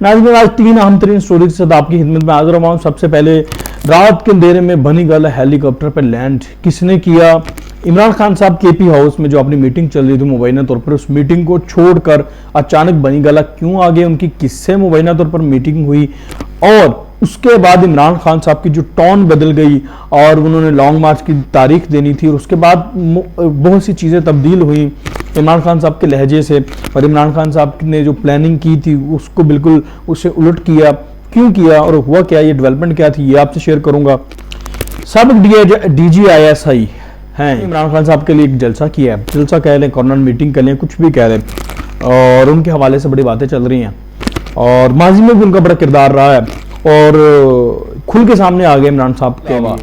नाज़रीन, आज तीन अहम तरीन स्टोरी के साथ आपकी खिदमत में हाजिर हुआ हूं। सबसे पहले, रात के अंधेरे में बनी गल हेलीकॉप्टर पर लैंड किसने किया? इमरान खान साहब केपी हाउस में जो अपनी मीटिंग चल रही थी मुबैना तौर पर, उस मीटिंग को छोड़कर अचानक बनी गला क्यों आ गए? उनकी किससे मुबैना तौर पर मीटिंग हुई? और उसके बाद इमरान खान साहब की जो टोन बदल गई और उन्होंने लॉन्ग मार्च की तारीख देनी थी, और उसके बाद बहुत सी चीज़ें तब्दील हुई इमरान खान साहब के लहजे से, और इमरान खान साहब ने जो प्लानिंग की थी उसको बिल्कुल उससे उलट किया। क्यों किया और हुआ क्या, ये डेवलपमेंट क्या थी, ये आपसे शेयर करूंगा। साबिक DGISI हैं इमरान खान साहब के लिए एक जलसा किया है, जलसा कह लें, कॉर्नर मीटिंग कह लें, कुछ भी कह लें, और उनके हवाले से बड़ी बातें चल रही हैं और माजी में भी उनका बड़ा किरदार रहा है और खुल के सामने आ गए इमरान साहब के लिए।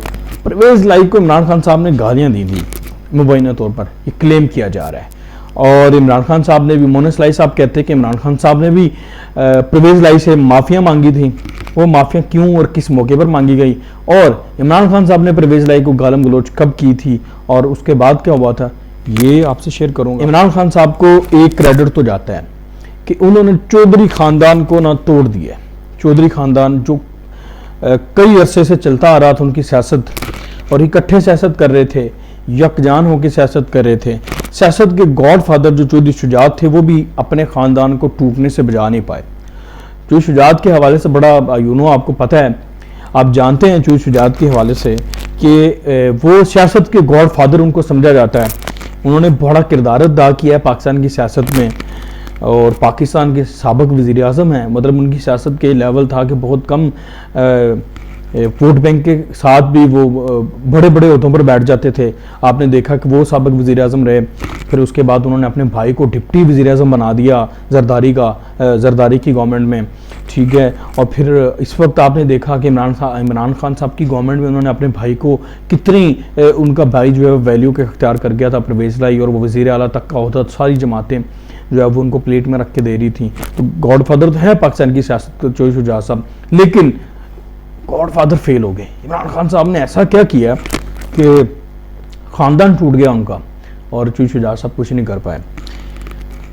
परवेज लाई को इमरान खान साहब ने गालियां दी थी मुबैना तौर पर, ये क्लेम किया जा रहा है। और इमरान खान साहब ने भी, मोनेस लाई साहब कहते हैं कि इमरान खान साहब ने भी परवेज लाई से माफिया मांगी थी। वो माफिया क्यों और किस मौके पर मांगी गई, और इमरान खान साहब ने परवेज लाई को गालम गलोच कब की थी और उसके बाद क्या हुआ था, ये आपसे शेयर करूंगा। इमरान खान साहब को एक क्रेडिट तो जाता है कि उन्होंने चौधरी खानदान को ना तोड़ दिया। चौधरी खानदान जो कई अरसे से चलता आ रहा था, उनकी सियासत, और इकट्ठे सियासत कर रहे थे, यकजान होकर सियासत कर रहे थे। सियासत के गॉड फादर जो चौधरी शुजात थे, वो भी अपने खानदान को टूटने से बचा नहीं पाए। चौधरी शुजात के हवाले से बड़ा आपको पता है, आप जानते हैं चौधरी शुजात के हवाले से कि वो सियासत के गॉड फादर उनको समझा जाता है। उन्होंने बड़ा किरदार अदा किया है पाकिस्तान की सियासत में, और पाकिस्तान के साबिक वज़ीर आज़म हैं। मतलब उनकी सियासत के लेवल था कि बहुत कम वोट बैंक के साथ भी वो बड़े बड़े ओहदों पर बैठ जाते थे। आपने देखा कि वो साबिक वज़ीर आज़म रहे, फिर उसके बाद उन्होंने अपने भाई को डिप्टी वज़ीर आज़म बना दिया जरदारी की गवर्नमेंट में, ठीक है। और फिर इस वक्त आपने देखा कि इमरान खान साहब की गवर्नमेंट में उन्होंने अपने भाई को कितनी उनका भाई जो है वैल्यू के इख्तियार कर गया था, परवेज लाई, और वो वज़ीर आला तक का होता, सारी जमातें जो है वो उनको प्लेट में रख के दे रही थी। तो गॉड फादर तो है पाकिस्तान की सियासत चौधरी शुजात साहब, लेकिन गॉड फादर फेल हो गए। इमरान खान साहब ने ऐसा क्या किया कि खानदान टूट गया उनका, और चौधरी शुजात साहब कुछ नहीं कर पाए।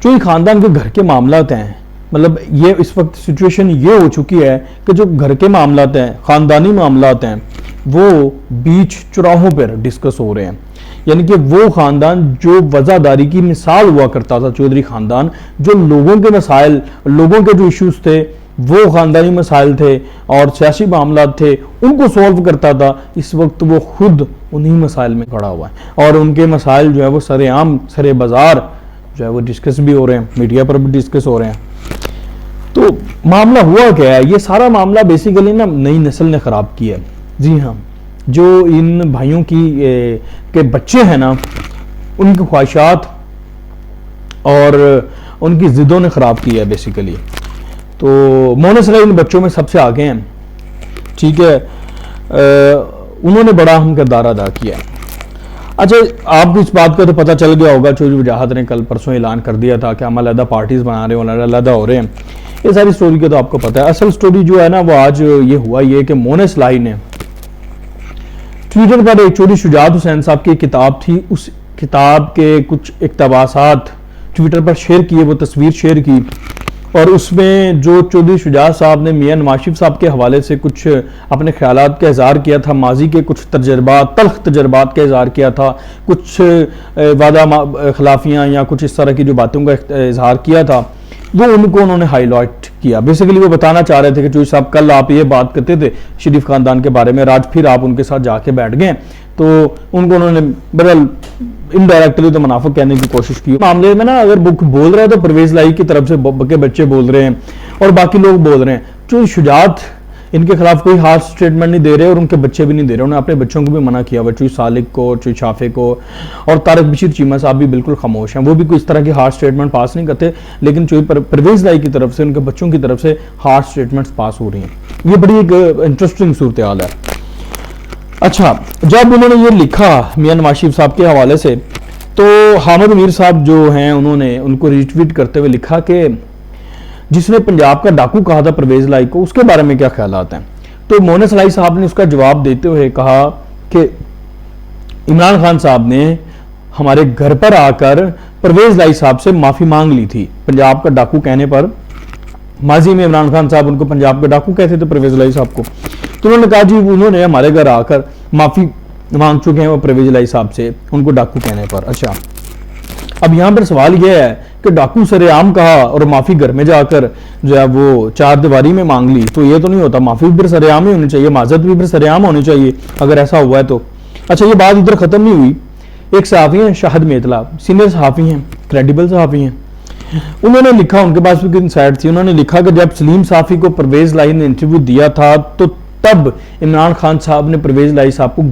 चौधरी खानदान के घर के मामलात हैं, मतलब ये इस वक्त सिचुएशन ये हो चुकी है कि जो घर के मामलात हैं, खानदानी मामलात हैं, वो बीच चौराहों पर डिस्कस हो रहे हैं। यानी कि वो खानदान जो वज़ादारी की मिसाल हुआ करता था, चौधरी खानदान, जो लोगों के मसाइल, लोगों के जो इश्यूज थे, वो खानदानी मसाइल थे और सियासी मामलात थे, उनको सॉल्व करता था। इस वक्त वो खुद उन्हीं मसाइल में खड़ा हुआ है, और उनके मसाइल जो है वो सरेआम सरे बाजार जो है वो डिस्कस भी हो रहे हैं, मीडिया पर भी डिस्कस हो रहे हैं। तो मामला हुआ क्या है, ये सारा मामला बेसिकली ना नई नस्ल ने ख़राब किया है। जी हाँ, जो इन भाइयों के बच्चे हैं ना, उनकी ख्वाहिशात और उनकी ज़िद्दों ने ख़राब किया है बेसिकली। तो मोनेस लाई इन बच्चों में सबसे आगे हैं, ठीक है। उन्होंने बड़ा अहम किरदार अदा किया है। अच्छा, आपको इस बात का तो पता चल गया होगा, चौधरी वजाहत ने कल परसों ऐलान कर दिया था कि हम अलग पार्टीज बना रहे हैं, अलग हो रहे हैं। ये सारी स्टोरी का तो आपको पता है। असल स्टोरी जो है ना, वो आज ये हुआ ये कि मोनेस लाई ने ट्विटर पर एक चौधरी शुजात हुसैन साहब की किताब थी, उस किताब के कुछ इक़्तिबासात ट्विटर पर शेयर किए, वो तस्वीर शेयर की, और उसमें जो चौधरी शुजात साहब ने मियां नवाज शरीफ साहब के हवाले से कुछ अपने ख्यालात का इज़हार किया था, माजी के कुछ तजर्बात, तल्ख तजर्बात का इज़हार किया था, कुछ वादा खिलाफियाँ या कुछ इस तरह की जो बातों का इज़हार किया था, वो उनको उन्होंने हाईलाइट किया। बेसिकली वो बताना चाह रहे थे कि चौधरी साहब कल आप ये बात करते थे शरीफ खानदान के बारे में, आज फिर आप उनके साथ जाके बैठ गए, तो उनको उन्होंने बदल इनडायरेक्टली तो मुनाफिक कहने की कोशिश की। मामले में ना अगर बुक बोल रहा है तो परवेज लाई की तरफ से के बच्चे बोल रहे हैं और बाकी लोग बोल रहे हैं। चौधरी शुजात इनके खिलाफ कोई हार्श स्टेटमेंट नहीं दे रहे और उनके बच्चे भी नहीं दे रहे। उन्होंने अपने बच्चों को भी मना किया, चौधरी सालिक को, चौधरी शाफे को, और तारक बशीर चीमा साहब भी बिल्कुल खामोश हैं, वो भी कोई इस तरह की हार्श स्टेटमेंट पास नहीं करते। लेकिन चौधरी परवेज लाई की तरफ से, उनके बच्चों की तरफ से हार्श स्टेटमेंट्स पास हो रही हैं। ये बड़ी एक इंटरेस्टिंग सूरत हाल है। अच्छा, जब उन्होंने ये लिखा मियां नवाज शरीफ साहब के हवाले से, तो हामिद मीर साहब जो हैं उन्होंने उनको रिट्वीट करते हुए लिखा कि जिसने पंजाब का डाकू कहा था परवेज लाई को, उसके बारे में क्या ख्यालात हैं। तो मोनेस लाई साहब ने उसका जवाब देते हुए कहा कि इमरान खान साहब ने हमारे घर पर आकर परवेज लाई साहब से माफ़ी मांग ली थी पंजाब का डाकू कहने पर, माजी में इमरान खान साहब उनको पंजाब के डाकू कहते थे, परवेज इलाही साहब को। तो उन्होंने कहा जी उन्होंने हमारे घर आकर माफ़ी मांग चुके हैं वो परवेज इलाही साहब से उनको डाकू कहने पर। अच्छा, अब यहाँ पर सवाल यह है कि डाकू सरेआम कहा और माफ़ी घर में जाकर जो है वो चार दीवारी में मांग ली, तो ये तो नहीं होता। माफ़ी भी फिर सरेआम ही होनी चाहिए, माजरत भी फिर सरेआम होनी चाहिए अगर ऐसा हुआ है तो। अच्छा, ये बात इधर ख़त्म नहीं हुई। एक सहाफ़ी हैं शाहिद मेतला, सीनियर सहाफ़ी हैं, क्रेडिबल सहाफ़ी हैं, उन्होंने लिखा, उनके पास भी इनसाइट थी, उन्होंने लिखा कि जब सलीम साफ़ी को परवेज इलाही ने इंटरव्यू दिया था तो तब इमरान खान साहब ने परवेज इलाही साहब को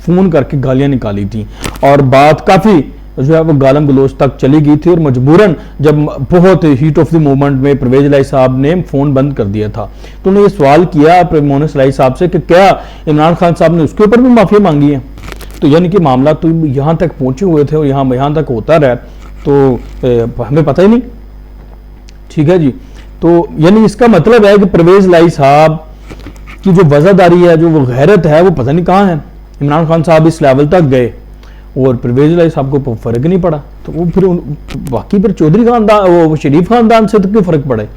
फ़ोन करके गालियाँ निकाली थी और बात काफ़ी जो है वो गालम गलोच तक चली गई थी और मजबूरन जब बहुत हीट ऑफ द मोमेंट में परवेज इलाही साहब ने फ़ोन बंद कर दिया था। तो उन्होंने ये सवाल किया मोहनिस इलाही साहब से कि क्या इमरान खान साहब ने उसके ऊपर भी माफ़ी मांगी है। तो यानी कि मामला तो यहाँ तक पहुँचे हुए थे और यहाँ तक होता रहा, तो हमें पता ही नहीं। ठीक है जी, तो यानी इसका मतलब है कि परवेज इलाही साहब की जो वज़ादारी है, जो वो गैरत है, वो पता नहीं कहाँ है। इमरान खान साहब इस लेवल तक गए और परवेज इलाही साहब को फ़र्क नहीं पड़ा, तो वो फिर बाकी फिर चौधरी खानदान वो शरीफ खानदान से तो क्यों फ़र्क पड़े।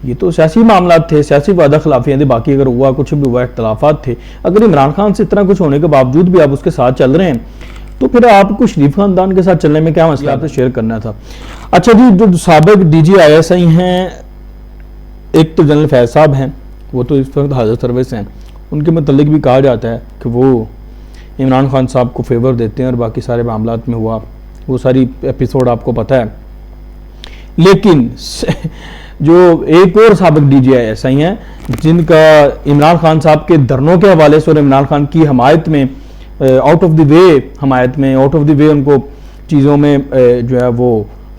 ये तो सियासी मामला थे, सियासी वादा खिलाफियाँ थी, बाकी अगर हुआ कुछ भी हुआ इख्तलाफात थे। अगर इमरान खान से इतना कुछ होने के बावजूद भी आप उसके साथ चल रहे हैं तो फिर आपको शरीफ खानदान के साथ चलने में क्या मसला, आपसे शेयर करना था। अच्छा जी, जो साबिक DGISI हैं, एक तो जनरल फैज साहब हैं, वो तो इस वक्त हाजिर सर्विस हैं, उनके मतलब भी कहा जाता है कि वो इमरान खान साहब को फेवर देते हैं और बाकी सारे मामलात में हुआ वो सारी एपिसोड आपको पता है। लेकिन जो एक और साबिक DGISI हैं जिनका इमरान खान साहब के धरनों के हवाले से और इमरान खान की हमायत में आउट ऑफ द वे हमायत में आउट ऑफ द वे उनको चीज़ों में जो है वो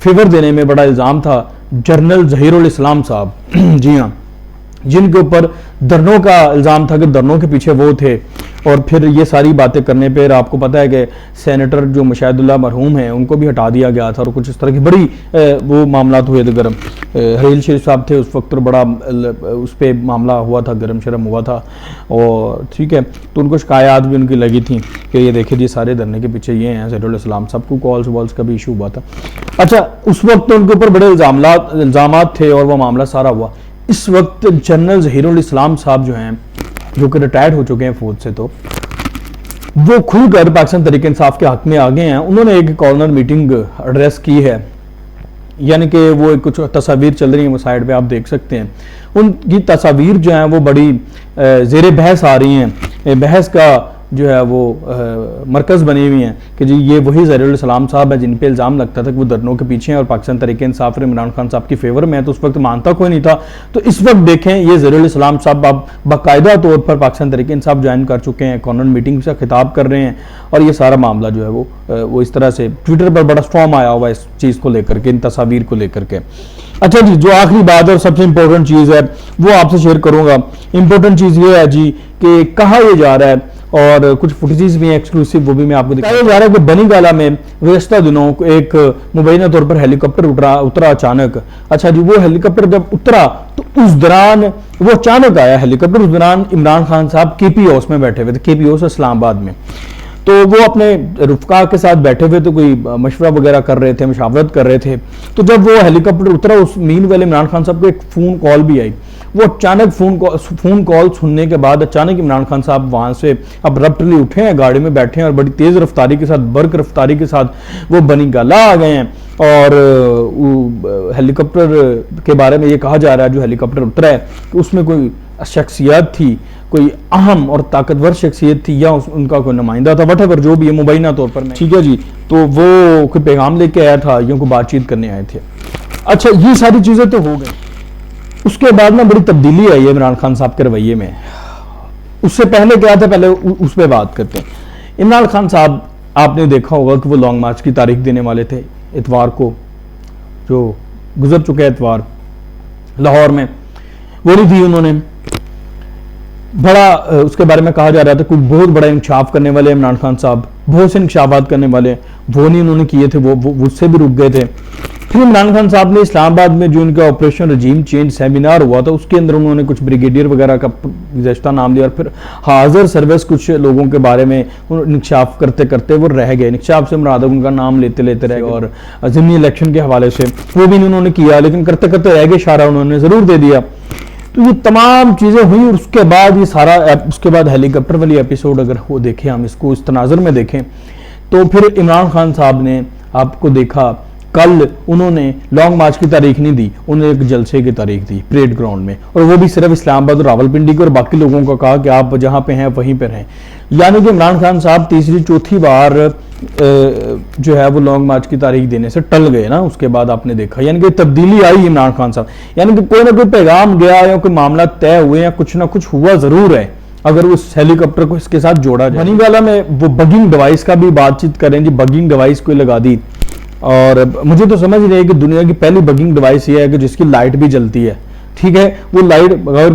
फेवर देने में बड़ा इल्ज़ाम था, जनरल ज़हीरुल इस्लाम साहब जी हाँ, जिनके ऊपर धरनों का इल्ज़ाम था कि धरनों के पीछे वो थे। और फिर ये सारी बातें करने पर आपको पता है कि सेनेटर जो मुशाहिदुल्लाह मरहूम हैं उनको भी हटा दिया गया था और कुछ इस तरह की बड़ी वो मामला हुए थे गर्म। हरील शरीफ साहब थे उस वक्त, और बड़ा उस पर मामला हुआ था, गर्म शर्म हुआ था। और ठीक है, तो उनको शिकायत भी उनकी लगी थी कि ये देखिए जी सारे धरने के पीछे ये हैं ज़हीरुल इस्लाम साहब को, कॉल्स वॉल्स का भी इशू हुआ था। अच्छा, उस वक्त तो उनके ऊपर बड़े इल्ज़ामात थे और वह मामला सारा हुआ। इस वक्त जनरल ज़हीरुल इस्लाम साहब जो हैं, जो कि रिटायर्ड हो चुके हैं फौज से, तो वो खुलकर पाकिस्तान तहरीक इंसाफ के हक में आ गए हैं। उन्होंने एक कॉर्नर मीटिंग एड्रेस की है, यानी कि वो कुछ तस्वीर चल रही हैं, वो साइड पे आप देख सकते हैं। उनकी तस्वीर जो हैं वो बड़ी ज़ेर बहस आ रही हैं, बहस का जो है वो मरकज़ बनी हुई हैं कि जी ये वही ज़हीरुल इस्लाम साहब है जिन पे इल्ज़ाम लगता था कि वो धरनों के पीछे हैं और पाकिस्तान तहरीक इंसाफ इमरान खान साहब की फेवर में है। तो उस वक्त मानता कोई नहीं था। तो इस वक्त देखें ये ज़हीरुल इस्लाम साहब अब बाकायदा तौर पर पाकिस्तान तहरीक इंसाफ ज्वाइन कर चुके हैं, कॉर्नर मीटिंग से खिताब कर रहे हैं और ये सारा मामला जो है वो इस तरह से ट्विटर पर बड़ा स्ट्रॉम आया हुआ है इस चीज़ को लेकर के, इन तस्वीर को लेकर के। अच्छा जी, जो आखिरी बात और सबसे इंपॉर्टेंट चीज़ है वो आपसे शेयर करूँगा। इंपॉर्टेंट चीज़ ये है जी कि कहाँ ये जा रहा है और कुछ फुटेजेस भी हैं एक्सक्लूसिव, वो भी मैं आपको दिखाया जा रहा है कि बनीगाला में गुज़श्ता दिनों एक मुबैना तौर पर हेलीकॉप्टर उतरा अचानक। अच्छा जी, वो हेलीकॉप्टर जब उतरा तो उस दौरान वो अचानक आया हेलीकॉप्टर, उस दौरान इमरान खान साहब KP हाउस में बैठे हुए थे, KP हाउस इस्लामाबाद में। तो वो अपने रुफ़का के साथ बैठे हुए तो कोई मशवरा वगैरह कर रहे थे, मशावरत कर रहे थे। तो जब वो हेलीकॉप्टर उतरा उस मीन वाले इमरान खान साहब को एक फ़ोन कॉल भी आई। वो अचानक फ़ोन कॉल सुनने के बाद अचानक इमरान खान साहब वहाँ से अब्रप्टली उठे हैं, गाड़ी में बैठे हैं और बड़ी तेज़ रफ्तारी के साथ, बर्क रफ्तारी के साथ वो बनीगाला आ गए हैं। और हेलीकॉप्टर के बारे में ये कहा जा रहा है जो हेलीकॉप्टर उतरा है कि उसमें कोई शख्सियत थी, कोई अहम और ताकतवर शख्सियत थी या उनका कोई नुमाइंदा था, वटेवर जो भी है, मुबैना तौर पर। ठीक है जी, तो वो कोई पैगाम लेके आया था या कोई बातचीत करने आए थे। अच्छा, ये सारी चीज़ें तो हो गई। उसके बाद में बड़ी तब्दीली आई है इमरान खान साहब के रवैये में। उससे पहले क्या था, पहले उस पर बात करते हैं। इमरान खान साहब, आपने देखा होगा कि वो लॉन्ग मार्च की तारीख देने वाले थे इतवार को, जो गुजर चुके हैं इतवार, लाहौर में, वो नहीं दी उन्होंने। बड़ा उसके बारे में कहा जा रहा था कोई बहुत बड़ा इंकशाफ करने वाले इमरान खान साहब, बहुत से इंकशाफात करने वाले, वो नहीं उन्होंने किए थे, वो उससे भी रुक गए थे। پھر عمران خان صاحب نے اسلام آباد میں جو ان کا آپریشن رجیم چینج سیمینار ہوا تھا اس کے اندر انہوں نے کچھ بریگیڈیئر وغیرہ کا گزشتہ نام دیا، اور پھر حاضر سروس کچھ لوگوں کے بارے میں انکشاف کرتے کرتے وہ رہ گئے، انکشاف سے مراد ان کا نام لیتے لیتے رہ گئے، اور ضمنی الیکشن کے حوالے سے وہ بھی انہوں نے کیا، لیکن کرتے کرتے رہ گئے، اشارہ انہوں نے ضرور دے دیا۔ تو یہ تمام چیزیں ہوئی، اور اس کے بعد یہ سارا اس کے بعد ہیلی کاپٹر والی ایپیسوڈ اگر وہ دیکھیں، ہم اس کو اس تناظر میں دیکھیں، تو پھر عمران خان صاحب نے آپ کو دیکھا کل انہوں نے لانگ مارچ کی تاریخ نہیں دی، انہوں نے ایک جلسے کی تاریخ دی پریڈ گراؤنڈ میں، اور وہ بھی صرف اسلام آباد اور راولپنڈی کو، اور باقی لوگوں کو کہا کہ آپ جہاں پہ ہیں وہیں پہ رہیں۔ یعنی کہ عمران خان صاحب تیسری چوتھی بار جو ہے وہ لانگ مارچ کی تاریخ دینے سے ٹل گئے نا، اس کے بعد آپ نے دیکھا یعنی کہ تبدیلی آئی عمران خان صاحب، یعنی کہ کوئی نہ کوئی پیغام گیا یا کوئی معاملہ طے ہوئے یا کچھ نہ کچھ ہوا ضرور ہے اگر اس ہیلی کاپٹر کو اس کے ساتھ جوڑا جائے۔ منی والا میں وہ بگنگ ڈیوائس کا بھی بات چیت کریں جی، بگنگ ڈیوائس کوئی لگا دی، اور مجھے تو سمجھ نہیں ہے کہ دنیا کی پہلی بگنگ ڈیوائس یہ ہے کہ جس کی لائٹ بھی جلتی ہے، ٹھیک ہے، وہ لائٹ اگر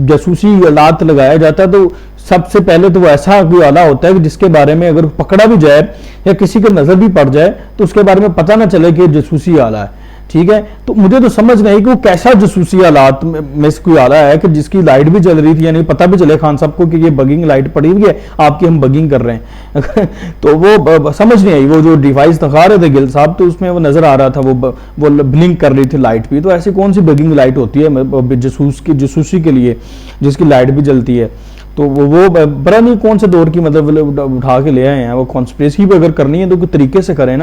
جاسوسی آلات لگایا جاتا ہے تو سب سے پہلے تو وہ ایسا کوئی آلہ ہوتا ہے کہ جس کے بارے میں اگر پکڑا بھی جائے یا کسی کو نظر بھی پڑ جائے تو اس کے بارے میں پتہ نہ چلے کہ جاسوسی آلہ ہے، ٹھیک ہے۔ تو مجھے تو سمجھ نہیں کہ وہ کیسا جاسوسی آلات میں سے کوئی آلہ ہے کہ جس کی لائٹ بھی جل رہی تھی، یعنی پتہ بھی چلے خان صاحب کو کہ یہ بگنگ لائٹ پڑی ہوئی ہے آپ کی، ہم بگنگ کر رہے ہیں تو وہ سمجھ نہیں آئی۔ وہ جو ڈیوائس دکھا رہے تھے گل صاحب تو اس میں وہ نظر آ رہا تھا وہ بلنک کر رہی تھی لائٹ بھی، تو ایسی کون سی بگنگ لائٹ ہوتی ہے جاسوسی کے لیے جس کی لائٹ بھی جلتی ہے؟ تو وہ پتہ نہیں کون سے دور کی مطلب اٹھا کے لے آئے ہیں، وہ کانسپریسی پہ اگر کرنی ہے تو کوئی طریقے سے کریں نا۔